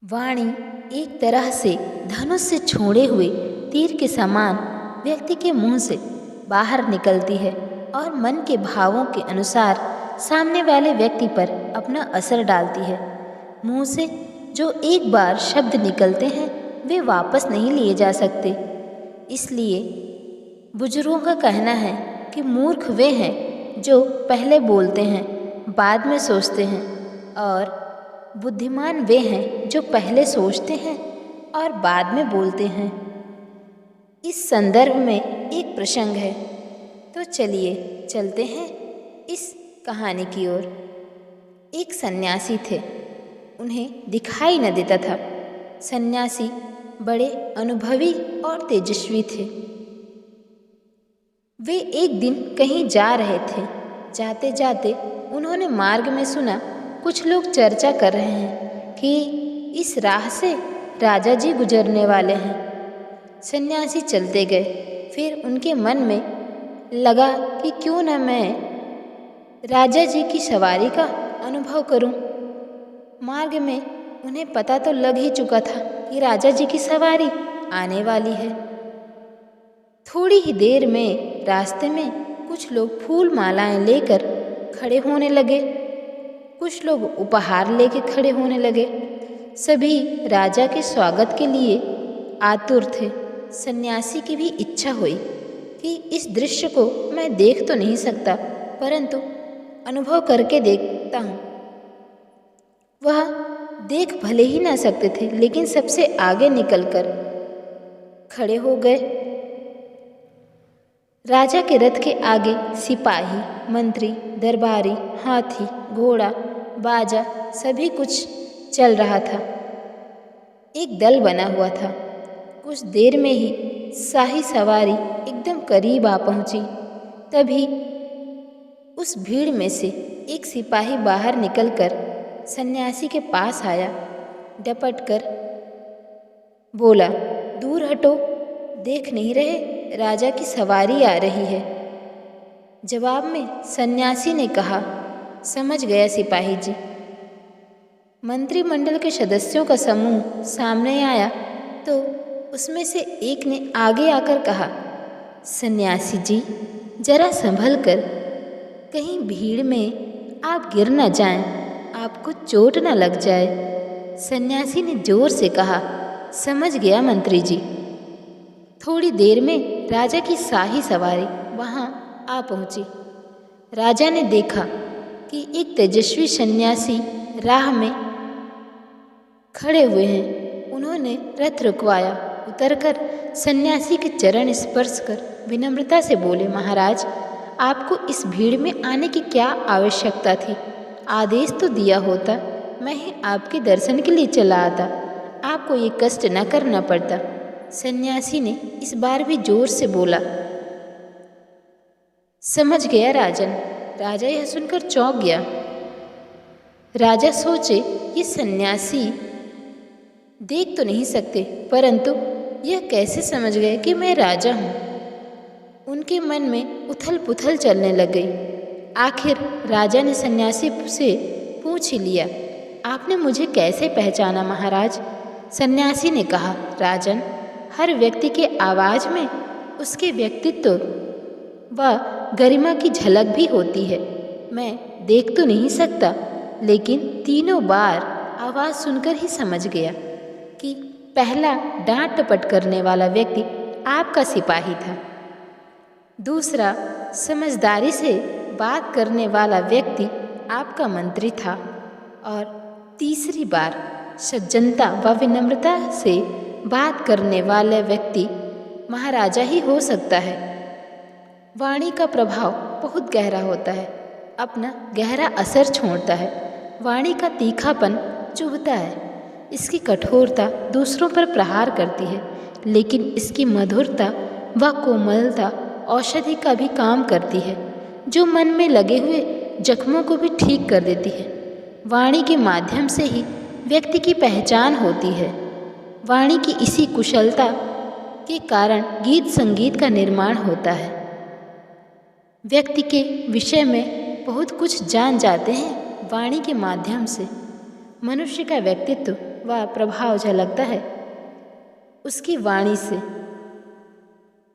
वाणी एक तरह से धनुष से छोड़े हुए तीर के समान व्यक्ति के मुंह से बाहर निकलती है और मन के भावों के अनुसार सामने वाले व्यक्ति पर अपना असर डालती है। मुंह से जो एक बार शब्द निकलते हैं वे वापस नहीं लिए जा सकते। इसलिए बुजुर्गों का कहना है कि मूर्ख वे हैं जो पहले बोलते हैं बाद में सोचते हैं, और बुद्धिमान वे हैं जो पहले सोचते हैं और बाद में बोलते हैं। इस संदर्भ में एक प्रसंग है, तो चलिए चलते हैं इस कहानी की ओर। एक सन्यासी थे, उन्हें दिखाई न देता था। सन्यासी बड़े अनुभवी और तेजस्वी थे। वे एक दिन कहीं जा रहे थे। जाते जाते उन्होंने मार्ग में सुना कुछ लोग चर्चा कर रहे हैं कि इस राह से राजा जी गुजरने वाले हैं। सन्यासी चलते गए। फिर उनके मन में लगा कि क्यों न मैं राजा जी की सवारी का अनुभव करूं। मार्ग में उन्हें पता तो लग ही चुका था कि राजा जी की सवारी आने वाली है। थोड़ी ही देर में रास्ते में कुछ लोग फूल मालाएं लेकर खड़े होने लगे। कुछ लोग उपहार लेके खड़े होने लगे। सभी राजा के स्वागत के लिए आतुर थे। सन्यासी की भी इच्छा हुई कि इस दृश्य को मैं देख तो नहीं सकता, परंतु अनुभव करके देखता हूँ। वह देख भले ही ना सकते थे, लेकिन सबसे आगे निकलकर खड़े हो गए। राजा के रथ के आगे सिपाही, मंत्री, दरबारी, हाथी, घोड़ा, बाजा सभी कुछ चल रहा था। एक दल बना हुआ था। कुछ देर में ही शाही सवारी एकदम करीब आ पहुंची। तभी उस भीड़ में से एक सिपाही बाहर निकलकर सन्यासी के पास आया। डपट कर बोला, दूर हटो, देख नहीं रहे राजा की सवारी आ रही है। जवाब में सन्यासी ने कहा, समझ गया सिपाही जी। मंत्रिमंडल के सदस्यों का समूह सामने आया तो उसमें से एक ने आगे आकर कहा, सन्यासी जी जरा संभल कर, कहीं भीड़ में आप गिर न जाएं, आपको चोट न लग जाए। सन्यासी ने जोर से कहा, समझ गया मंत्री जी। थोड़ी देर में राजा की शाही सवारी वहां आ पहुंची। राजा ने देखा कि एक तेजस्वी सन्यासी राह में खड़े हुए हैं। उन्होंने रथ रुकवाया। उतरकर सन्यासी के चरण स्पर्श कर विनम्रता से बोले, महाराज आपको इस भीड़ में आने की क्या आवश्यकता थी? आदेश तो दिया होता, मैं ही आपके दर्शन के लिए चला आता, आपको ये कष्ट न करना पड़ता। सन्यासी ने इस बार भी जोर से बोला, समझ गया राजन। राजा यह सुनकर चौंक गया। राजा सोचे, ये सन्यासी देख तो नहीं सकते, परंतु यह कैसे समझ गए कि मैं राजा हूँ। उनके मन में उथल पुथल चलने लग गई। आखिर राजा ने सन्यासी से पूछ ही लिया, आपने मुझे कैसे पहचाना महाराज? सन्यासी ने कहा, राजन हर व्यक्ति के आवाज में उसके व्यक्तित्व व गरिमा की झलक भी होती है। मैं देख तो नहीं सकता, लेकिन तीनों बार आवाज़ सुनकर ही समझ गया कि पहला डांट टपट करने वाला व्यक्ति आपका सिपाही था, दूसरा समझदारी से बात करने वाला व्यक्ति आपका मंत्री था, और तीसरी बार सज्जनता व विनम्रता से बात करने वाला व्यक्ति महाराजा ही हो सकता है। वाणी का प्रभाव बहुत गहरा होता है, अपना गहरा असर छोड़ता है। वाणी का तीखापन चुभता है, इसकी कठोरता दूसरों पर प्रहार करती है, लेकिन इसकी मधुरता व कोमलता औषधि का भी काम करती है, जो मन में लगे हुए जख्मों को भी ठीक कर देती है। वाणी के माध्यम से ही व्यक्ति की पहचान होती है। वाणी की इसी कुशलता के कारण गीत संगीत का निर्माण होता है। व्यक्ति के विषय में बहुत कुछ जान जाते हैं वाणी के माध्यम से। मनुष्य का व्यक्तित्व व प्रभाव झलकता है उसकी वाणी से।